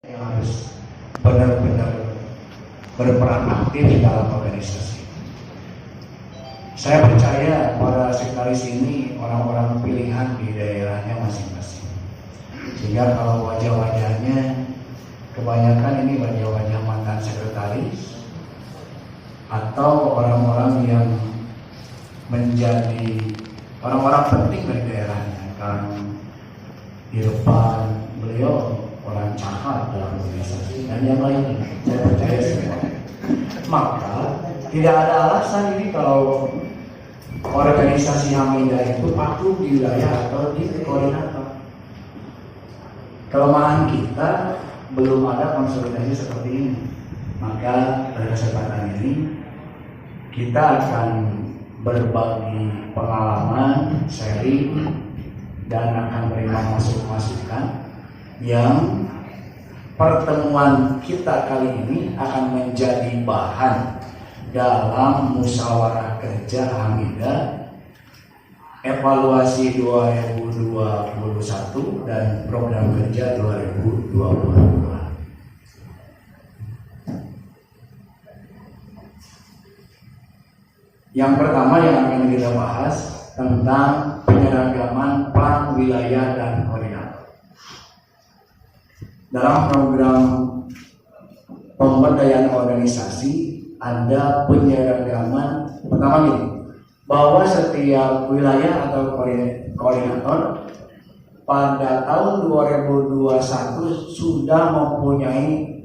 yang harus benar-benar berperan aktif dalam organisasi. Saya percaya para sekretaris ini orang-orang pilihan di daerahnya masing-masing. Sehingga kalau wajah-wajahnya kebanyakan ini wajah-wajah mantan sekretaris atau orang-orang yang menjadi orang-orang penting dari daerahnya. Karena di depan beliau orang cakap dalam organisasi dan yang lainnya, saya percaya semua. Maka tidak ada alasan ini kalau organisasi Hamidah itu patuh di wilayah atau di koordinator. Kelemahan kita belum ada konsolidasi seperti ini. Maka pada kesempatan ini kita akan berbagi pengalaman, sharing, dan akan berikan masukan yang pertemuan kita kali ini akan menjadi bahan dalam musyawarah kerja Hamidah evaluasi 2021 dan program kerja 2022. Yang pertama yang akan kita bahas tentang penyeragaman plan wilayah dan koordinator. Dalam program pemberdayaan organisasi ada penyeragaman pertama ini, bahwa setiap wilayah atau koordinator pada tahun 2021 sudah mempunyai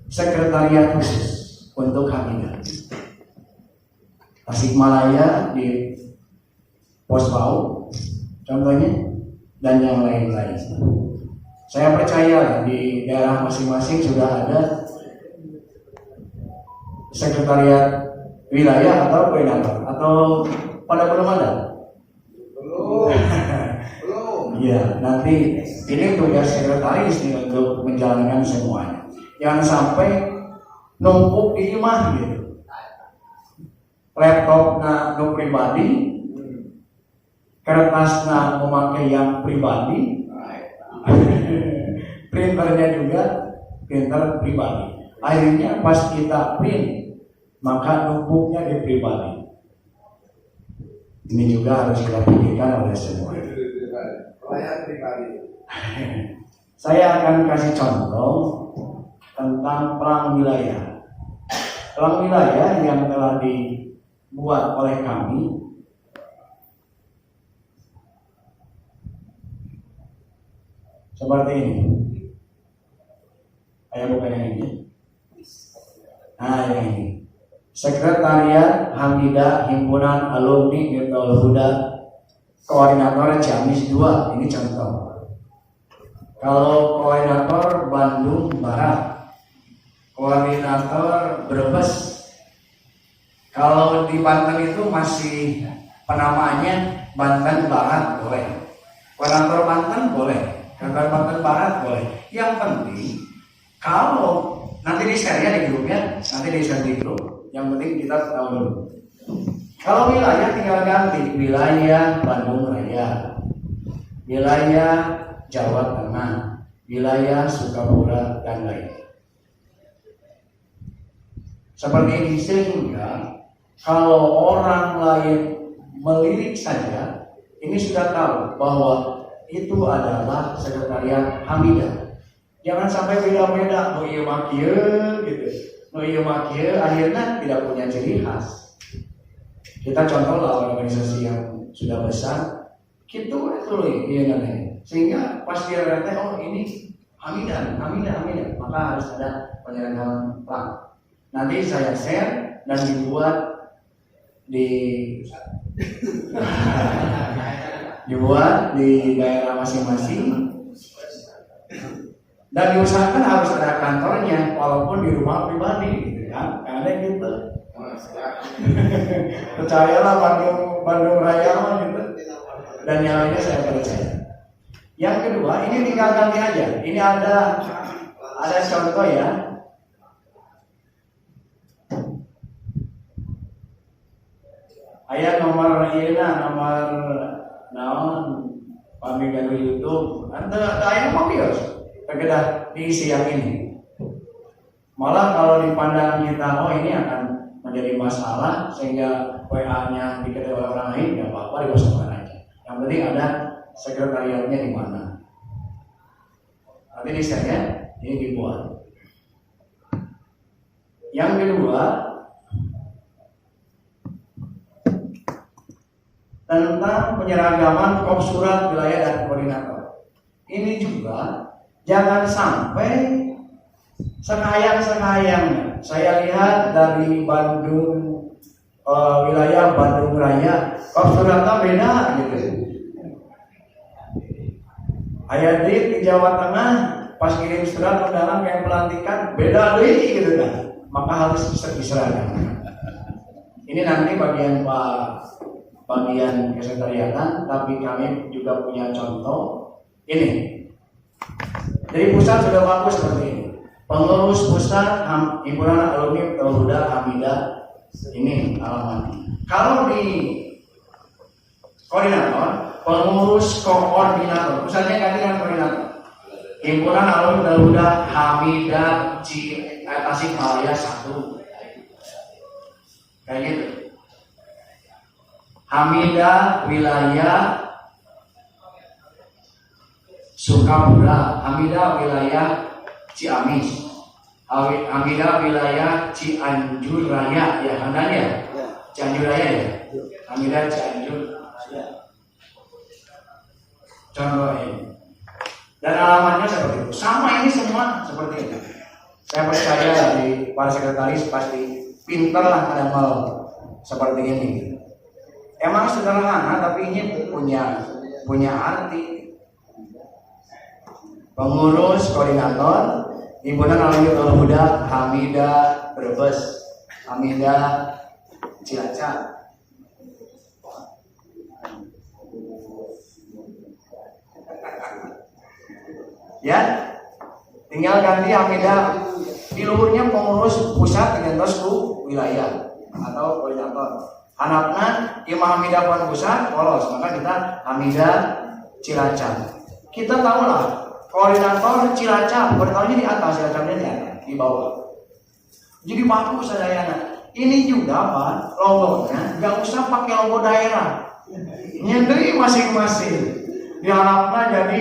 sekretariat khusus untuk Hamidah. Tasikmalaya di Posbau contohnya dan yang lain-lain. Saya percaya di daerah masing-masing sudah ada sekretariat wilayah atau koordinator, atau pada belum ada? Belum. Iya, nanti ini tugas sekretaris nih untuk menjalankan semuanya. Jangan sampai numpuk di rumah gitu. Laptopnya nu pribadi, kertasnya memakai yang pribadi, printernya juga printer pribadi. Akhirnya pas kita print, maka numpuknya di pribadi. Ini juga harus kita pikirkan oleh semua. Saya akan kasih contoh tentang pelang wilayah. Pelang wilayah yang telah dibuat oleh kami seperti ini. Ayo bukan yang ini. Nah, yang ini. Sekretariat Hamidah Himpunan Alumni Mirtul Huda, koordinator Ciamis 2. Ini contoh. Kalau koordinator Bandung Barat, koordinator Brebes. Kalau di Banten itu masih penamaannya Banten Barat boleh. Koordinator Banten boleh. Koordinator Banten Barat boleh. Yang penting kalau nanti di-share ya di grupnya, nanti di-share di grup. Yang penting kita tahu dulu. Kalau wilayah tinggal ganti wilayah Bandung Raya, wilayah Jawa Tengah, wilayah Sukabumi dan lain. Seperti ini sehingga kalau orang lain melirik saja, ini sudah tahu bahwa itu adalah sekretariat Hamidah. Jangan sampai beda-beda, no iya makia gitu, no iya makia, akhirnya tidak punya ciri khas. Kita contoh lah organisasi yang sudah besar, gitu itu loh, iya namanya. Sehingga pas dia lihat, oh ini Hamidah, maka harus ada penyeragaman plan. Nanti saya share dan dibuat di daerah masing-masing. Dan diusahakan harus ada kantornya walaupun di rumah pribadi gitu kan, karena gitu. Percayalah Bandung Raya gitu. Dan yang lainnya saya percaya. Yang kedua, ini tinggal ganti aja. Ini ada contoh ya. Ayat nomor naon pamikaru YouTube. Ada ayat mobil. Kegedah diisi yang ini. Malah kalau dipandang kita, oh ini akan menjadi masalah sehingga WA-nya diketahui oleh orang lain, nggak apa-apa, dikosongkan aja. Yang penting ada sekretariatnya di mana. Nanti desainnya ini dibuat. Yang kedua, tentang penyeragaman kopsurat wilayah dan koordinator. Ini juga jangan sampai sekayang-sekayangnya. Saya lihat dari Bandung, wilayah Bandung Raya, kopsuratnya beda gitu. Ayatit di Jawa Tengah pas kirim surat undangan kayak pelantikan beda deh gitu kan. Maka harus diserahkan. Ini nanti bagian kesekretariatan, tapi kami juga punya contoh ini. Jadi pusat sudah bagus seperti ini. Pengurus pusat himpunan alumni Tauhuda Hamidah, ini alamat. Kalau di koordinator, pengurus koordinator, pusatnya ganti dengan koordinator. Himpunan alumni Tauhuda Hamidah Tasikmalaya 1, kayak gitu. Hamidah wilayah Sukabura, Hamidah wilayah Ciamis, Hamidah wilayah Cianjur Raya, ya handanya, Cianjur Raya ya, Hamidah Cianjur. Contoh ini, dan alamatnya seperti itu. Sama ini semua seperti itu. Saya percaya di para sekretaris pasti pintar lah ada mal seperti ini. Emang sederhana tapi ini punya arti. Pengurus koordinator Himpunan Alumni Tauhuda Hamidah Brebes, Hamidah Cilacap. Ya, tinggal ganti Hamidah. Di luhurnya pengurus pusat dengan ku wilayah atau koordinator. Anaknya Imam Hamidah Pon Pusat polos, maka kita Hamidah Cilacap. Kita tahu lah koordinator Cilacap, koordinatornya di atas, Cilacapnya di bawah. Jadi bagus sayangnya. Ini juga Pak, logonya nggak usah pakai logo daerah, nyendiri masing-masing. Diharapkan jadi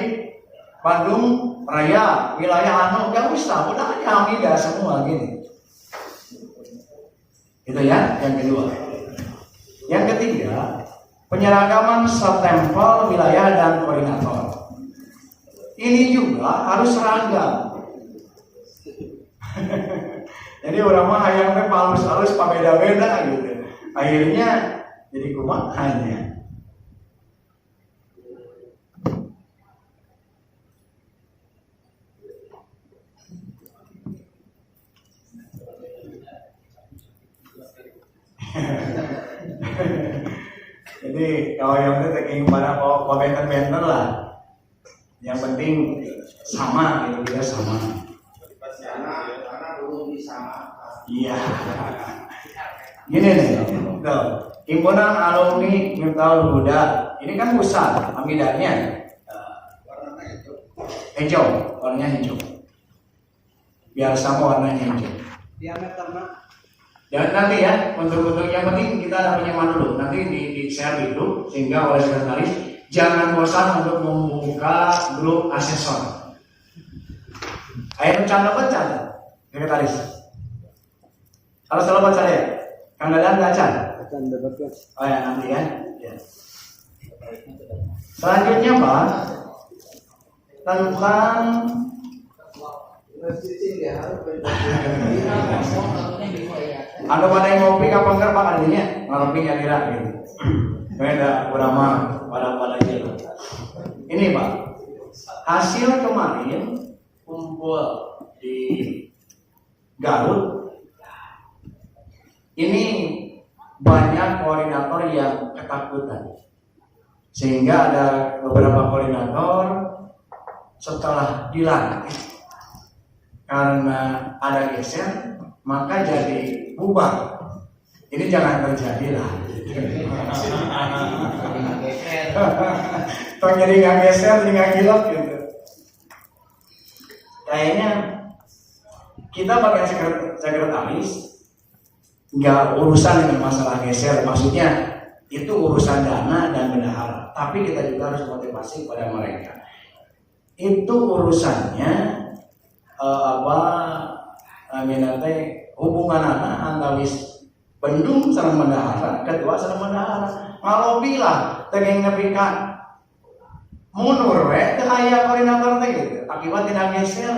Bandung Raya, wilayah nggak usah, udah aja Hamidah semua gini. Itu ya, yang kedua. Yang ketiga, penyeragaman stempel wilayah dan koordinator. Ini juga harus seragam. Jadi orang mah hayang teh halus-halus pabeda-beda gitu. Akhirnya jadi kumahanya. Jadi kalau yang itu taking pada benter-benter lah. Yang penting sama gitu, kita sama. Karena belum sama. Iya. Gini nih, tuh. Himpunan Alumni Tauhuda. Ini kan pusat Hamidahnya. Hijau, warnanya hijau. Biar sama warnanya hijau. Diameternya. Ya nanti ya, untuk yang penting kita ada penyamaan dulu. Nanti di share dulu sehingga oleh sekretaris jangan bosan untuk membuka grup asesor. Ayo bercanda sekretaris. Harus selalu baca ya. Kang Dadan baca. Oh ya nanti ya. Selanjutnya Pak, tentang ada pada yang ngopi kapan enggak Pak adanya ngopi nyadira gitu. Beda ulama pada aja. Ini Pak, hasil kemarin kumpul di Garut. Ini banyak koordinator yang ketakutan. Sehingga ada beberapa koordinator setelah dilantik karena ada geser maka jadi bubar. Ini jangan terjadi lah. Tong jadi nggak geser, jadi nggak gilap gitu. Kayak kayaknya kita bagian sekretaris nggak urusan dengan masalah geser, maksudnya itu urusan dana dan bendahara, tapi kita juga harus motivasi pada mereka. Itu urusannya hubungan anak antawis bendung sareng bendahara, kedua sareng bendahara. Ngalobi lah, tegeng nepikan mundur teu aya koordinator teh gitu. Akibat tidak geser.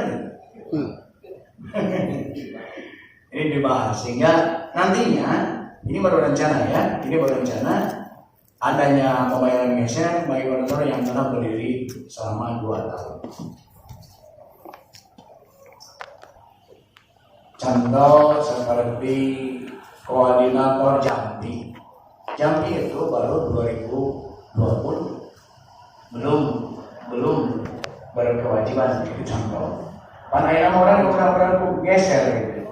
Ini dibahas sehingga nantinya ini baru rencana ya, ini baru rencana adanya pembayaran geser bagi koordinator yang telah berdiri selama 2 tahun. Contoh seperti koordinator Jambi. Jambi itu baru 2020. Belum berkewajiban itu contoh. Pan ayeuna orang udah geser gitu.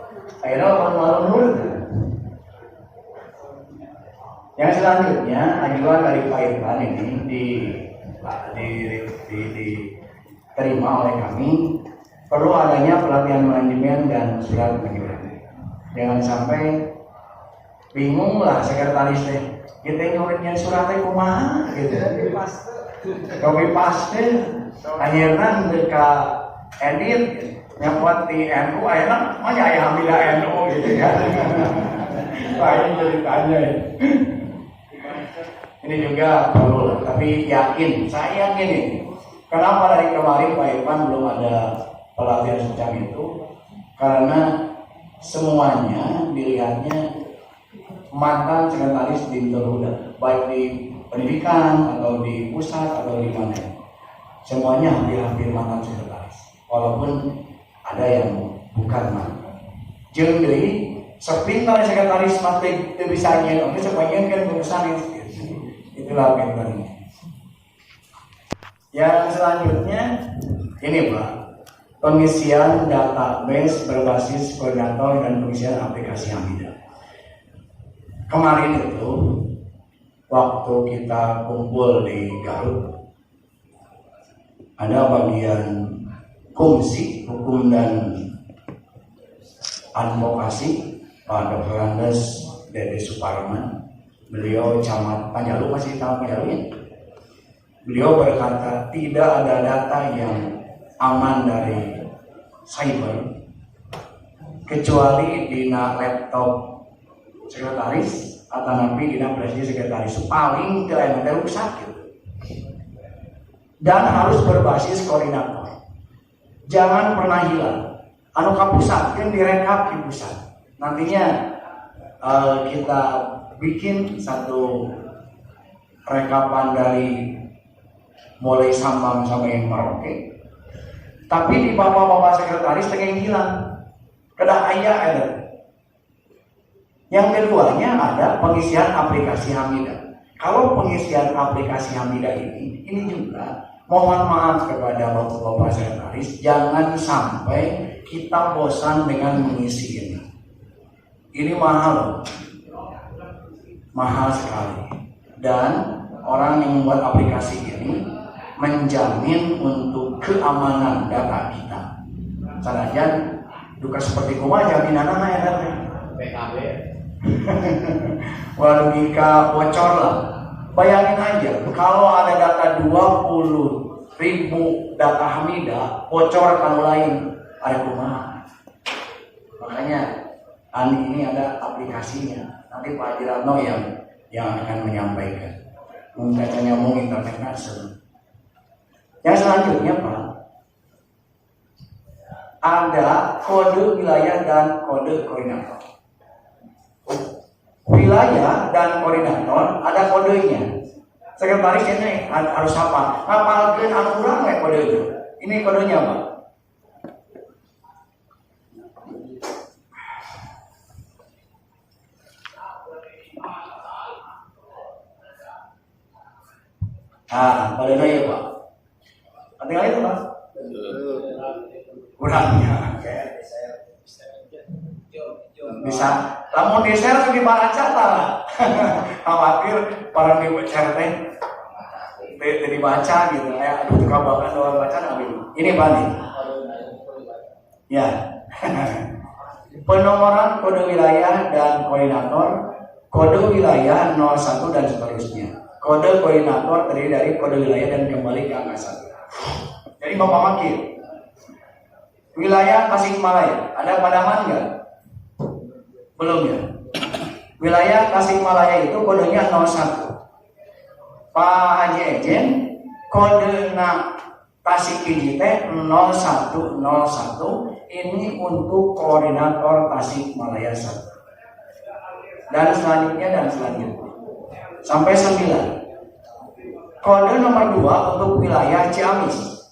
Ayeuna malu nurut. Yang selanjutnya ajuan dari Pak Irfan ini diterima oleh kami. Perlu adanya pelatihan manajemen dan surat panggilan. Jangan sampai bingung lah sekretaris teh. Kita nyuritnya suratnya kumaha gitu. Copy paste akhirnya mereka edit yang buat di NU akhirnya mana ya ambil NU gitu kan. Lain ceritanya ya. Ini juga perlu, tapi saya yakin ini. Kenapa dari kemarin Pak Irfan belum ada pelatihan semacam itu? Karena semuanya dilihatnya mantan sekretaris di Garuda, baik di pendidikan atau di pusat atau di mana, semuanya hampir mantan sekretaris, walaupun ada yang bukan mantan. Jeung deui sepintar sekretaris mati teu bisa nyeun, oke sebagian kan urusan itulah pintarnya. Yang selanjutnya ini Pak, pengisian database berbasis koordinator dan pengisian aplikasi Hamidah. Kemarin itu waktu kita kumpul di Garut, ada bagian komisi hukum dan advokasi Pak Dr. Andes Dede Suparman. Beliau camat Panjalu, masih tahu Panjalu ya? Beliau berkata tidak ada data yang aman dari cyber kecuali di laptop sekretaris atau nanti dina presiden sekretaris paling terakhir rusak gitu. Dan harus berbasis koordinator. Jangan pernah hilang. Anu ka pusat kan direkap di pusat. Nantinya kita bikin satu rekapan dari mulai Sambang sampai Merauke. Tapi di bapak-bapak sekretaris pengen hilang. Kedah aya ada. Yang keduanya ada pengisian aplikasi Hamidah. Kalau pengisian aplikasi Hamidah ini juga mohon maaf kepada bapak-bapak sekretaris, jangan sampai kita bosan dengan mengisi ini. Ini mahal sekali. Dan orang yang membuat aplikasi ini menjamin untuk keamanan data kita. Sanajan duka seperti kumaha jaminanna ya data. PKB. Logika bocor lah. Bayangin aja kalau ada data 20.000 data Hamidah bocor kalau lain ada kumaha. Makanya ini ada aplikasinya. Nanti Pak Jirano yang akan menyampaikan. Mungkin nyambung internet langsung. Yang selanjutnya Pak, ada kode wilayah dan kode koordinator. Wilayah dan koordinator ada kodenya. Sekretaris ini harus apa? Ngapalkeun anu urang we kode itu. Ini kodenya Pak. Kodenya ya Pak. Tinggal itu Pak. Kurangnya bisa lamun di-share di baca lah. Khawatir para di-share teh dibaca gitu. Aduh kabakan doang baca nabi. Ini Pak nih. Ya. Penomoran kode wilayah dan koordinator, kode wilayah 01 dan seterusnya. Kode koordinator terdiri dari kode wilayah dan kembali ke angka 1. Jadi Bapak Makil, wilayah Tasikmalaya, ada padaman nggak? Belum ya? Wilayah Tasikmalaya itu kodenya 01. Pak Haji Ejen, kode Tasik Hiji teh 0101 ini untuk koordinator Tasikmalaya 1. Dan selanjutnya sampai 9. Kode nomor 2 untuk wilayah Ciamis.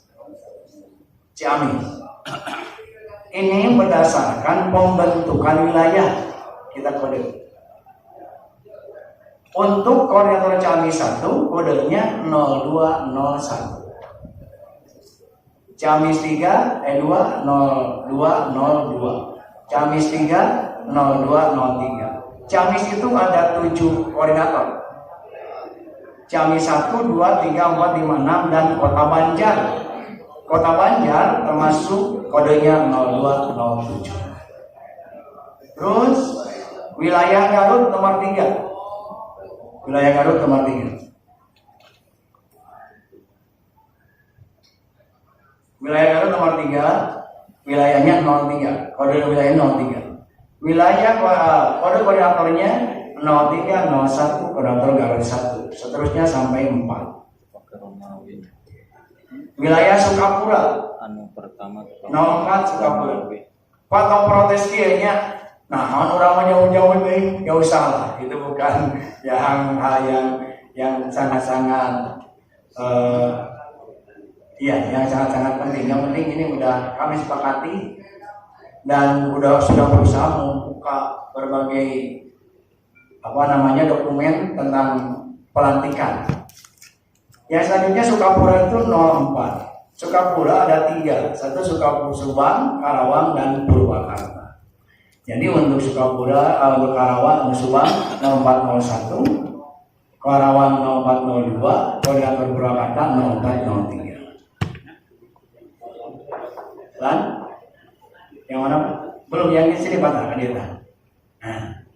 Ini berdasarkan pembentukan wilayah kita kode. Untuk koordinator Ciamis 1 kodenya 0201. Ciamis 3 2 0202. Ciamis 3 0203. Ciamis itu ada 7 koordinator. Ciamis 1 2 3 4 5 6 dan Kota Banjar. Kota Banjar termasuk kodenya 0207. Terus wilayah Garut nomor 3. Wilayah Garut nomor 3. Wilayah Garut nomor 3, wilayahnya 03, kode wilayah 03. Wilayah kode koordinatornya 03, 01, koordinator Garut 1. Seterusnya sampai 4. Wilayah Sukapura. Pertama 04 Sukapura. Pak tong protes kayaknya. Nah, orang jauh-jauh ini enggak usah lah. Itu bukan yang sangat-sangat yang sangat-sangat penting. Yang penting ini udah kami sepakati dan sudah berusaha membuka berbagai dokumen tentang pelantikan. Yang selanjutnya Sukapura itu 04. Sukapura ada 3, satu Sukapura Subang, Karawang dan Purwakarta. Jadi untuk Sukapura, untuk Karawang, untuk Subang 0401, Karawang 0402, koordinator Purwakarta 0403. Dan yang mana belum yang di sini Pak Kadita. Nah,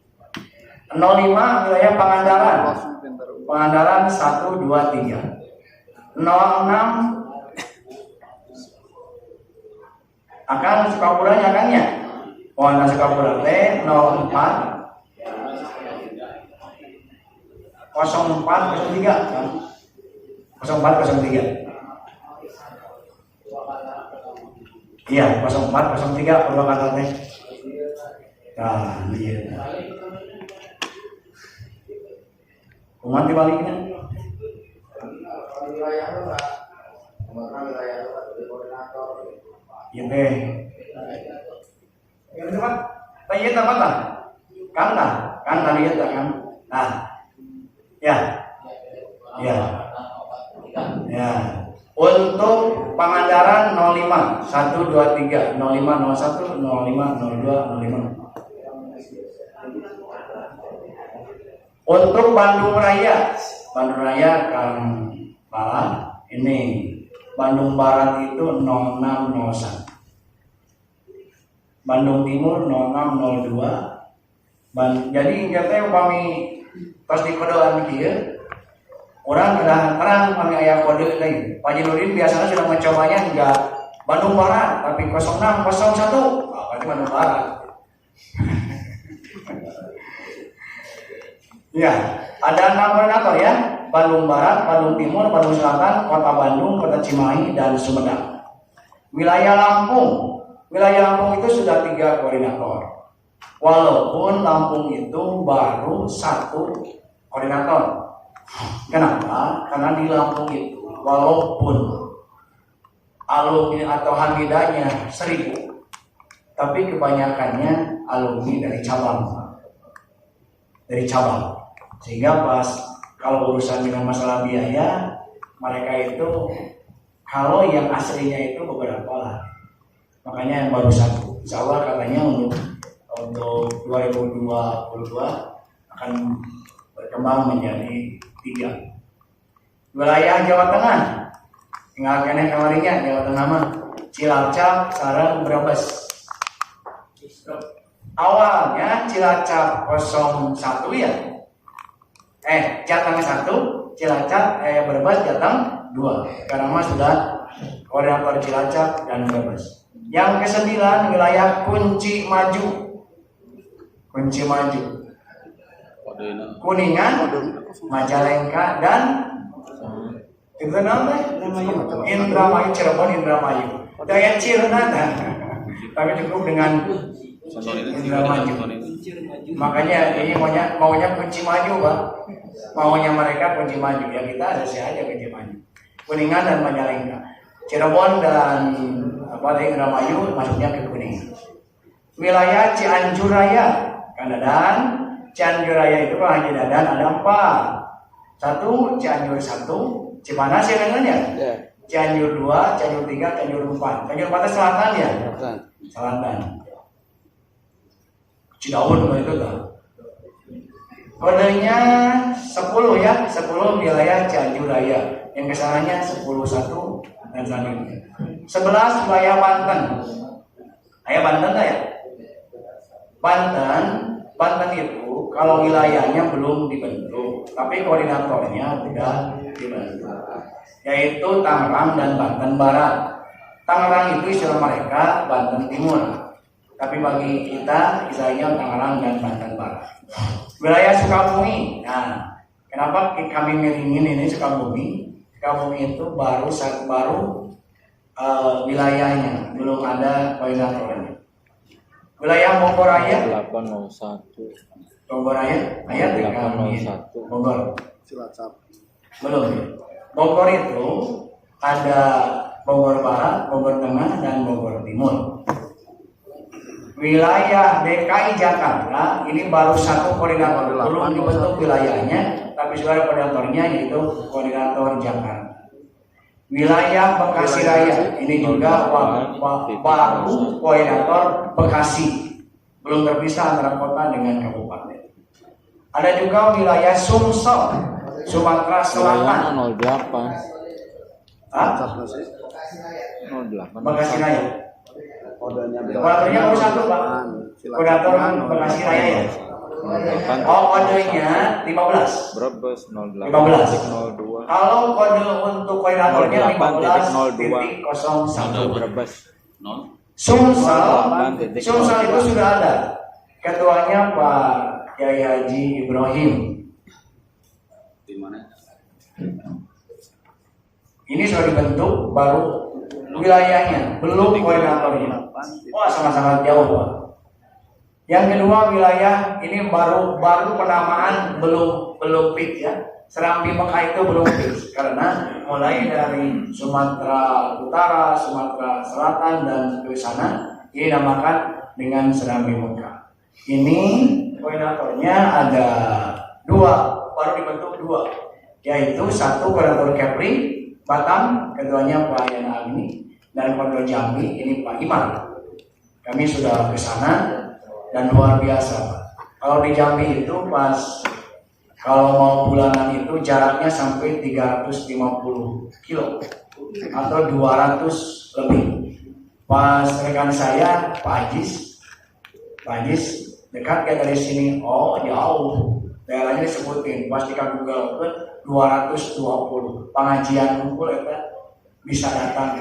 05 wilayah Pangandaran. Pangandaran 1 2 3. 06 akan Sukapuranya kan ya? Warna Sukapura T 04 0403 kan? 0403. Iya, 0403 Purwakarta teh. Nah, iya. Umat dibaliknya. Iya teh. Yang tempat, tanya tempat lah. Kan tadi ya kan. Nah, ya. Untuk Pangandaran 05 1 2 3 05 01 05 02 05. Untuk Bandung Raya Kang Pala ini Bandung Barat itu 0601. Bandung Timur 0602. Jadi katanya kami pas di kodean kieu orang terang kami aya kode lain. Pak Jinudin biasanya sudah mencobanya enggak Bandung Barat tapi 0601. Berarti Bandung Barat. Ya, ada 6 koordinator ya. Bandung Barat, Bandung Timur, Bandung Selatan, Kota Bandung, Kota Cimahi dan Sumedang. Wilayah Lampung itu sudah 3 koordinator. Walaupun Lampung itu baru 1 koordinator. Kenapa? Karena di Lampung itu walaupun alumni atau hamidanya 1000, tapi kebanyakannya alumni dari cabang. Sehingga pas kalau urusan dengan masalah biaya, mereka itu kalau yang aslinya itu beberapa lah. Makanya yang baru 1. Insya Allah katanya untuk 2022 akan berkembang menjadi 3. Wilayah Jawa Tengah, tinggal kene kemarinnya Jawa Tengah mah Cilacap, Sarang, Brebes. Awalnya Cilacap 01 ya. Jateng 1, Cilacap Brebes Jateng 2. Karena mah sudah koordinator Cilacap dan Brebes. Yang ke-9 wilayah Kunci Maju. Kunci Maju. Kuningan, Majalengka dan itu namanya Indramayu, Cirebon, Indramayu. Daya Cirna, tapi cukup dengan Indramayu. Makanya ini maunya Kunci Maju, Pak. Maunya mereka Kunci Maju, ya kita ada aja Kunci Maju. Kuningan dan Majalengka. Cirebon dan Indramayu masuknya ke Kuningan. Wilayah Cianjur Raya, Kanadan. Cianjur Raya itu kalau Haji Dadan ada 4. 1 Cianjur 1, Cipanas ya kan ya? Cianjur 2, Cianjur 3, Cianjur 4. Cianjur 4 selatan ya? Selatan. Cidaun itu kan. Kodenya 10 ya, 10 wilayah Cianjur Raya. Yang kesananya 10 1 dan selanjutnya. 11 wilayah Banten. Banten enggak ya? Banten itu kalau wilayahnya belum dibentuk, tapi koordinatornya sudah dibentuk, yaitu Tangerang dan Banten Barat. Tangerang itu istilah mereka Banten Timur, tapi bagi kita istilahnya Tangerang dan Banten Barat. Wilayah Sukabumi. Nah, kenapa kami milih ini Sukabumi? Sukabumi itu baru wilayahnya, belum ada koordinatornya. Wilayah Bogor Raya 801. Bogor Raya ayat 801. Bogor Cilacap belum ya. Bogor itu ada Bogor Barat, Bogor Tengah dan Bogor Timur. Wilayah DKI Jakarta ini baru 1 koordinator, belum dibentuk wilayahnya, tapi sudah koordinatornya yaitu koordinator Jakarta. Wilayah Bekasi Raya ini juga baru koordinator Bekasi, belum terpisah antara kota dengan kabupaten. Ada juga wilayah Sumsel, Sumatera Selatan. 08. Hah? 08. Bekasi Raya. Koordinatornya baru 1 Pak. Koordinator Bekasi Raya ya. Kodenya 15. Brebes 08. 15. Kalau kode untuk koordinatornya 08.02. 15.01. Brebes. Sumsel itu sudah ada. Ketuanya Pak Kiai Haji Ibrahim. Di mana? Ini sudah dibentuk, baru wilayahnya, belum koordinatornya. Wah, sangat-sangat jauh Pak. Yang kedua wilayah ini baru penamaan belum fix ya. Serambi Mekah itu belum fix karena mulai dari Sumatera Utara, Sumatera Selatan dan ke sana ini dinamakan dengan Serambi Mekah. Ini koordinatornya ada 2, baru dibentuk 2, yaitu 1 koordinator Kepri Batam, keduanya Pak Yana Agni, dan koordinator Jambi ini Pak Imar. Kami sudah ke sana dan luar biasa. Kalau di Jambi itu kalau mau bulanan itu jaraknya sampai 350 kilo atau 200 lebih. Pas rekan saya Pak Ajis dekat kayak dari sini, oh jauh. Daerahnya disebutin, pas di Google itu 220 pengajian kumpul itu bisa datang.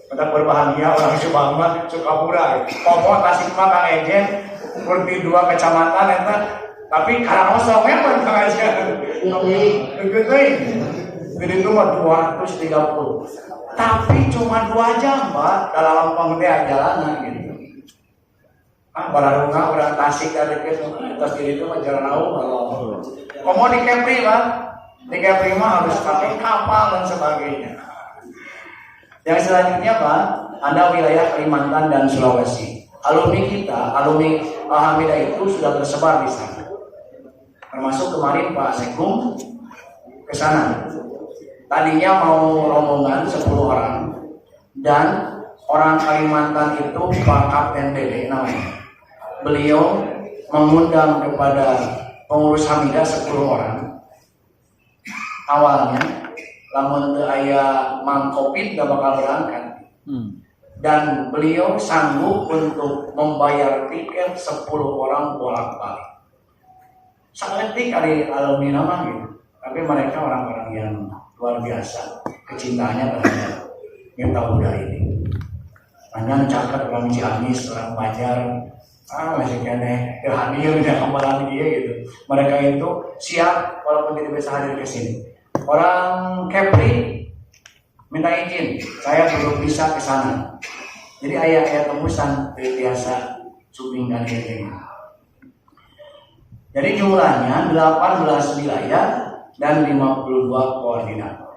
Kita berbahagia orang Subang Sukapura, Pokok Tasikma Kang Ejen, seperti 2 kecamatan itu, tapi Karangosong memang pengajian. Jadi itu mah 230. Tapi cuma 2 jam Pak dalam pengertian jalanan gitu. Bararunga orang Tasik dari terus itu mah jalan kalau mau di Kepri Pak, di Kepri mah harus pakai kapal dan sebagainya. Yang selanjutnya Pak, ada wilayah Kalimantan dan Sulawesi. Alumni Alhamida itu sudah tersebar di sana. Termasuk kemarin Pak Sekum ke sana. Tadinya mau rombongan 10 orang dan orang Kalimantan itu Pak Kapten Dede namanya. Beliau mengundang kepada pengurus Hamidah 10 orang. Awalnya lamun teu aya Mang Kopit gak bakal berangkat. dan beliau sanggup untuk membayar tiket 10 orang bolak-balik. Saletik kali alumni nama gitu. Tapi mereka orang-orang yang luar biasa kecintaannya terhadap Garuda ini. Hanya catat orang Ciamis, orang Banjar, masih kene hadir di kembali dia gitu. Mereka itu siap walaupun tidak bisa hadir ke sini. Orang Kepri minta izin, saya belum bisa ke sana. Jadi ayah tembusan biasa subing dan ini. Jadi jumlahnya 18 wilayah dan 52 koordinator.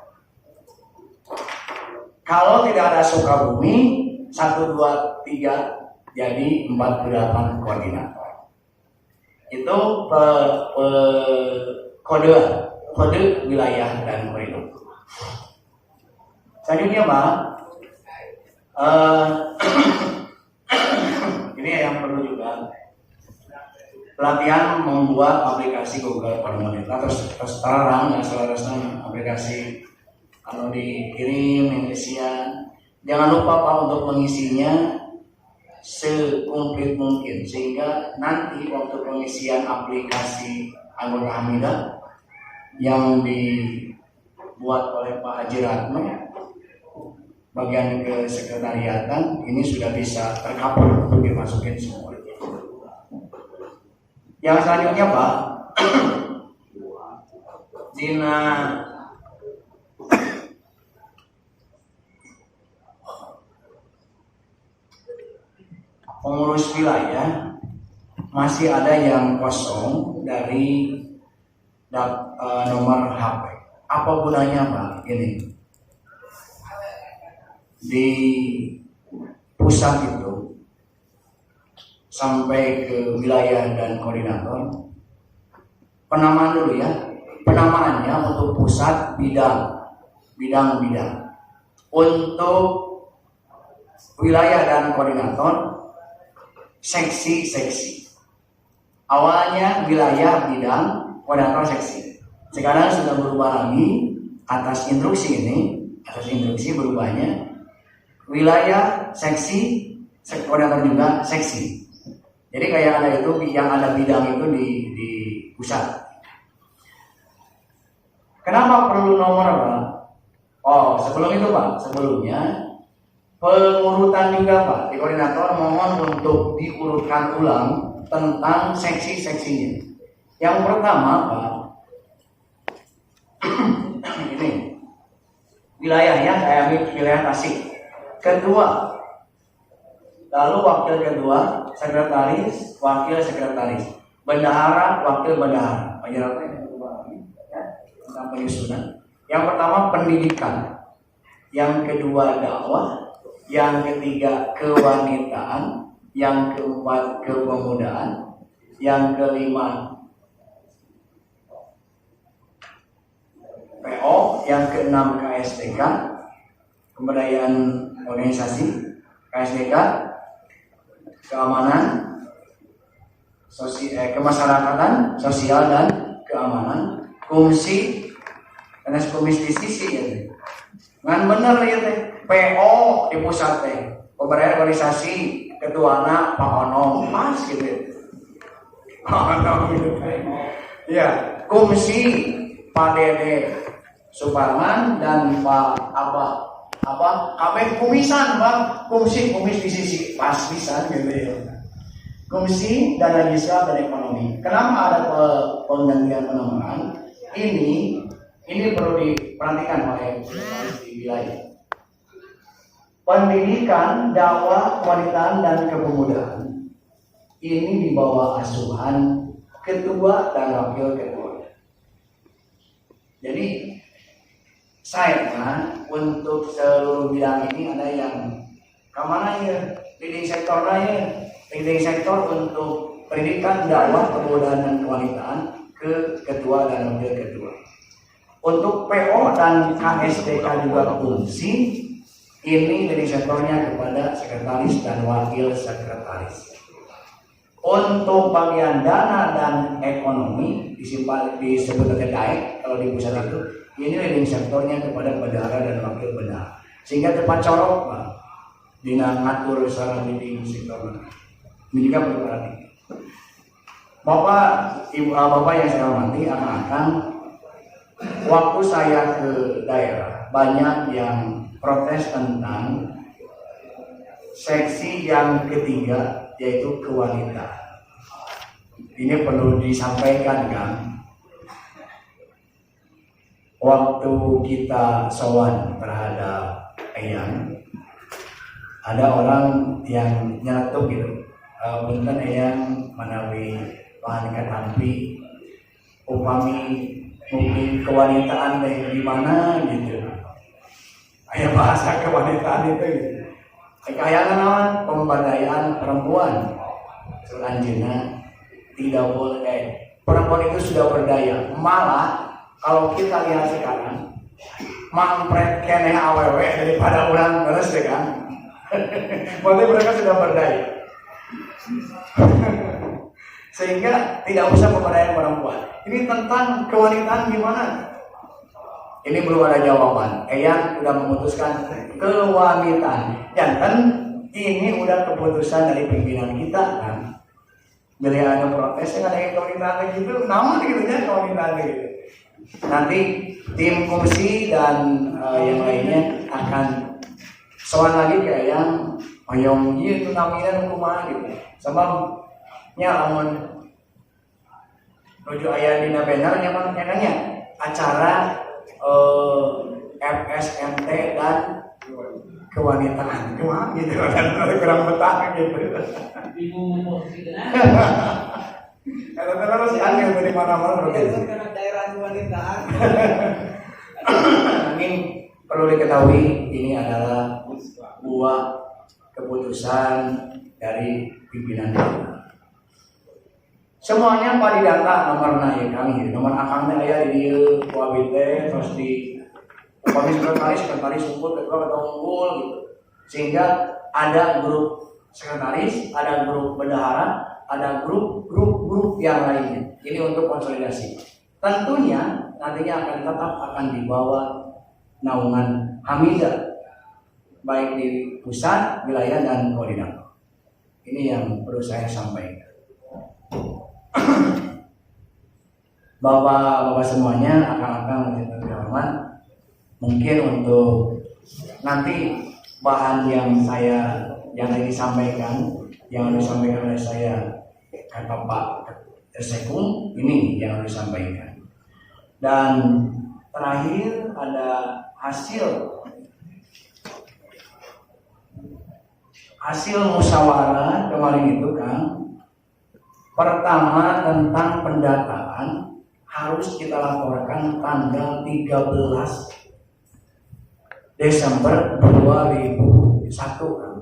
Kalau tidak ada Sukabumi, 1, 2, 3 jadi 48 koordinator. Itu kode wilayah dan koridor. Selanjutnya Pak, ini yang perlu juga pelatihan membuat aplikasi Google Pemerintah. Terus terang ya saudara-saudara, aplikasi kalau dikirim Indonesian, jangan lupa Pak untuk mengisinya sekomplit mungkin sehingga nanti waktu pengisian aplikasi anggota Hamidah yang dibuat oleh Pak Haji Ratno bagian kesekretariatan ini sudah bisa tercover untuk dimasukin semua. Yang selanjutnya Pak, Dina pengurus wilayah masih ada yang kosong dari nomor HP. Apa gunanya Pak? Ini di pusat itu sampai ke wilayah dan koordinator. Penamaan dulu ya. Penamaannya untuk pusat bidang. Untuk wilayah dan koordinator seksi. Awalnya wilayah, bidang, koordinator, seksi. Sekarang sudah berubah lagi atas instruksi berubahnya wilayah, seksi, koordinator juga seksi. Jadi kayak ada itu yang ada bidang itu di pusat. Kenapa perlu nomor Pak? Oh, sebelum itu Pak, sebelumnya pengurutan juga Pak. Di koordinator mohon untuk diurutkan ulang tentang seksi-seksinya. Yang pertama Pak, ini wilayahnya saya ambil wilayah Tasik. Kedua, lalu wakil kedua, sekretaris, wakil sekretaris, bendahara, wakil bendahara. Penjelasannya tentang penyusunan. Yang pertama pendidikan, yang kedua dakwah, yang ketiga kewanitaan, yang keempat kepemudaan, yang kelima PO, yang keenam KSDK, pemberdayaan organisasi, KSDK, keamanan, kemasyarakatan, sosial dan keamanan, kumsi, karena komisi di sisi ya. Ngan bener ya teh, PO di pusat teh, pemberdayaan organisasi, ketuana Pak Ono, mas gitu. Ono gitu. Ya, kumsi Pak Dede Suparman dan Pak kabeh kumisan Bang, kumis di sisi pas pisan gitu ya. Komisi dan legislatif dan ekonomi. Kenapa ada penggantian penamaan? Ini perlu diperhatikan oleh di wilayah. Pendidikan, dakwah, kewanitaan dan kepemudaan ini di bawah asuhan ketua dan wakil ketua. Jadi saya untuk seluruh bidang ini ada yang kemana ya? Leading sektor untuk pendidikan, dakwah, kepemudaan dan kewanitaan ke ketua dan wakil ketua. Untuk PO dan KSDK juga fungsi ini leading sektornya kepada sekretaris dan wakil sekretaris. Untuk bagian dana dan ekonomi disebut terkait kalau di pusat itu ini leading sektornya kepada bendahara dan wakil bendahara. Sehingga tepat corok Pak. dina ngatur sareng di sektor ini juga perlu perhatian. Bapak, Ibu, Bapak yang saya hormati, akan waktu saya ke daerah banyak yang protes tentang seksi yang ketiga yaitu kewanita. Ini perlu disampaikan kan. Waktu kita sowan terhadap Eyang, ada orang yang nyeletuk gitu. Punten Eyang menawi pangandikan hampi upami mungkin kewanitaan dari mana gitu. Aya bahasa kewanitaan itu gitu. Kekayangan naon pemberdayaan perempuan. Selanjutnya tidak boleh. Perempuan itu sudah berdaya. Malah kalau kita lihat sekarang mampret keneh awewe daripada orang terus ya kan. Berarti mereka sudah berdaya. Sehingga tidak usah pemberdayaan perempuan. Ini tentang kewanitaan gimana? Ini belum ada jawaban. Eyang sudah memutuskan kewanitaan. Jangan ini udah keputusan dari pimpinan kita kan. Bila ada protes yang ada kewanitaan gitu, namun gitu ya kewanitaan gitu. Nanti tim fungsi dan yang lainnya akan soal lagi kayak yang oyong itu namanya kumaha gitu. Sebabnya amun menuju aya dina benar nyaman nyananya acara FSMT dan kewanitaan kumaha gitu kan kurang betah gitu. Bingung mau gitu nah. Kalau terus angin dari mana-mana Karena daerah kewanitaan. Ini perlu diketahui ini adalah buah keputusan dari pimpinan kita. Semuanya pada data nomor naik kami, nomor akangnya aya di kuabite terus di sekretaris unggul, ketua unggul gitu. Sehingga ada grup sekretaris, ada grup bendahara, ada grup yang lainnya. Ini untuk konsolidasi. Tentunya nantinya akan dibawa naungan Hamidah baik di pusat, wilayah dan koordinator. Ini yang perlu saya sampaikan. Bapak-bapak semuanya akan terhormat. Mungkin untuk nanti bahan yang disampaikan oleh saya kata Pak Sekung ini yang disampaikan. Dan terakhir ada hasil musyawarah kemarin itu kan. Pertama tentang pendataan harus kita laporkan tanggal 13 Desember 2001 kan.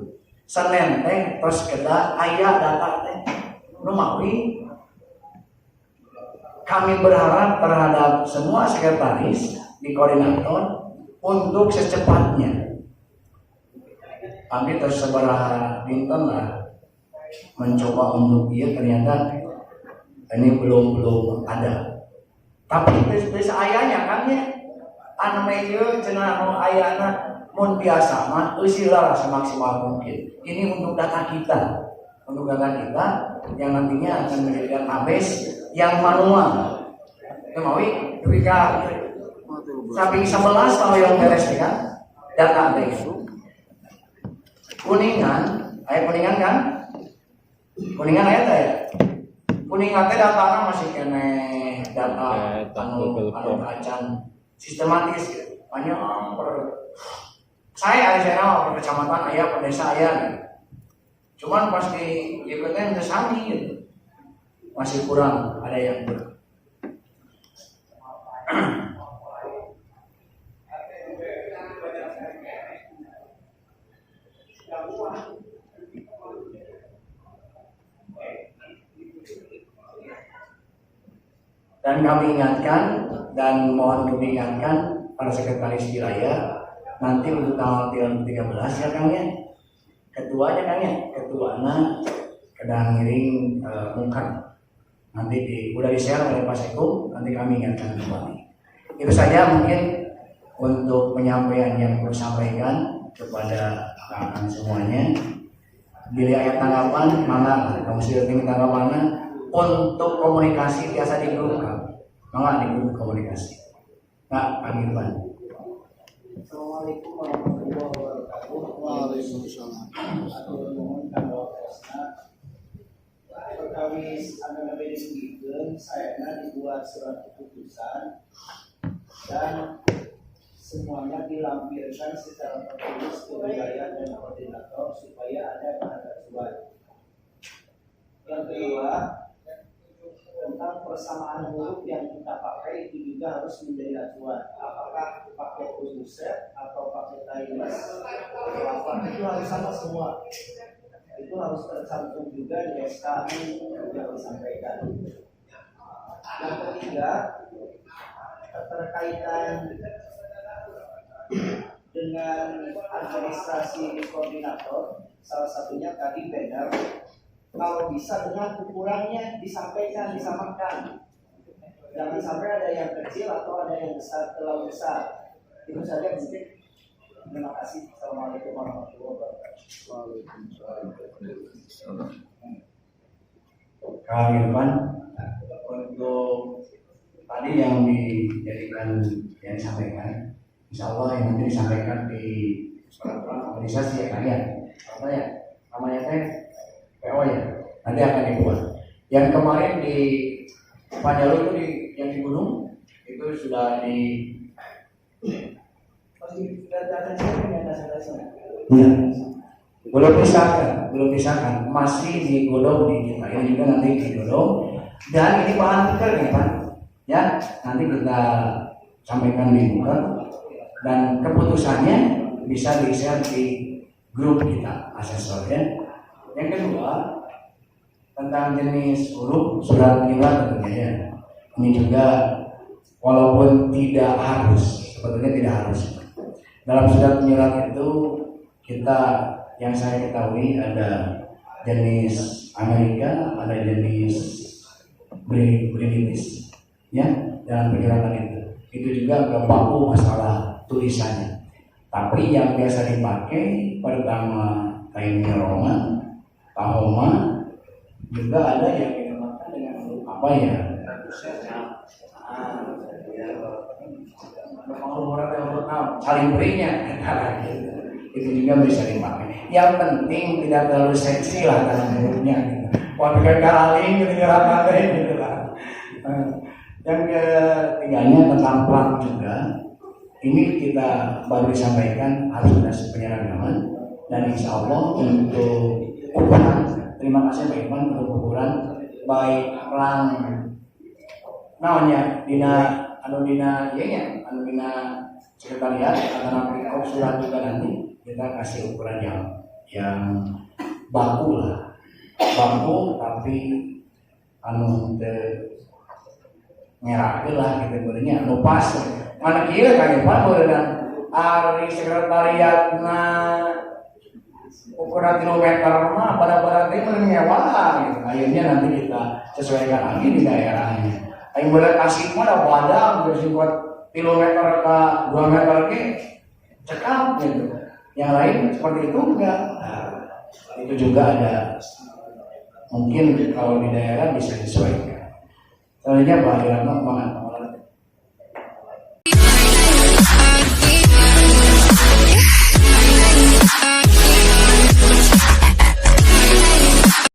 Senin teh terus kita aya data teh rumawi. Kami berharap terhadap semua sekretaris di koordinator untuk secepatnya. Kami tersebar dinten lah mencoba untuk dia ternyata ini belum ada. Tapi bisa ayahnya kan ya, anu meja cenah anu ayana mun biasa mah usilah semaksimal mungkin. Ini untuk data kita, yang nantinya akan menjadi database yang manual. Kemawi ketika samping 11 kalau yang beres kan data itu kuningan kan? Kuningan ayat ya. Kuningan teh datanya masih kene data anu acan sistematis gitu. Banyak saya per kecamatan aya per desa aya gitu. Cuman pasti ikutnya teh sami gitu. Masih kurang, ada yang kurang. Dan kami ingatkan dan mohon kami ingatkan para sekretaris wilayah nanti untuk tanggal 13 ya Kang ya. Ketuanya Kang ya, ketuanya kedang ngiring mungkar. Nanti udah di-share oleh Pak Sekung, nanti kami ingatkan kembali. Itu saja mungkin untuk penyampaian yang perlu sampaikan. kepada kakak semuanya. Bila ayat tanggapan, mana kamu sudah tinggal tanggapannya untuk komunikasi biasa di grup kan? Mana di grup komunikasi? Nah, Pak Irfan. Assalamualaikum warahmatullahi wabarakatuh. Waalaikumsalam. Atur nuhun kanggo Kresna. Perkawis anu nabi disebutkeun sayana dibuat surat keputusan dan semuanya dilampirkan secara tertulis ke wilayah dan koordinator supaya ada bahan acuan. Yang kedua, tentang persamaan huruf yang kita pakai itu juga harus menjadi acuan. Apakah pakai uruset atau pakai tailus, itu harus sama semua. Itu harus tercantum juga di SK yang disampaikan. Yang ketiga, keterkaitan dengan administrasi koordinator, salah satunya tadi banner. Kalau bisa dengan ukurannya disampaikan, disamakan. Jangan sampai ada yang kecil atau ada yang besar, terlalu besar. Itu saja mungkin. Terima kasih. Assalamualaikum warahmatullahi wabarakatuh. Kang Irfan, untuk tadi yang dijadikan yang disampaikan, insya Allah yang nanti disampaikan di peraturan organisasi ya kan ya, apa ya namanya teh PO ya, nanti akan dibuat. Yang kemarin di Panjalu itu yang di gunung itu sudah di belum pisahkan, masih digodok di kita ini juga nanti digodok dan ini bahan pikir nih Pak ya, nanti kita sampaikan di muka dan keputusannya bisa di-share di grup kita asesor ya. Yang kedua tentang jenis huruf surat menyurat tentunya ya, ini juga walaupun tidak harus, sebetulnya tidak harus. Dalam surat menyurat itu kita yang saya ketahui ada jenis Amerika, ada jenis British, ya dalam penyuratan itu. Itu juga nggak baku masalah tulisannya. Tapi yang biasa dipakai pertama kainnya Roma, Tahoma, juga ada yang dinamakan dengan apa ya? Saling berinya, itu juga bisa dipakai. Yang penting tidak terlalu seksi lah dalam hurufnya. Waktu kekaling gitu gitu lah. Yang ketiganya tentang plat juga. Ini kita baru disampaikan harus ada penyeragaman dan insya Allah untuk ukuran. Terima kasih Pak Iman untuk ukuran baik pelang namanya dina sekretariat atau surat juga nanti kita kasih ukuran yang baku tapi ngerakeun lah gitu benernya pas mana kieu ka Ipan beurang ari sekretariatna ukuran kilometer mah pada teh mewah gitu. Akhirnya nanti kita sesuaikan lagi di daerahnya. Aing bener kasih mah ada badak geus buat kilometer ke 2 meter ke cekap gitu. Yang lain seperti itu enggak. Nah, itu juga ada mungkin kalau di daerah bisa disesuaikan. Selanjutnya Pak Irama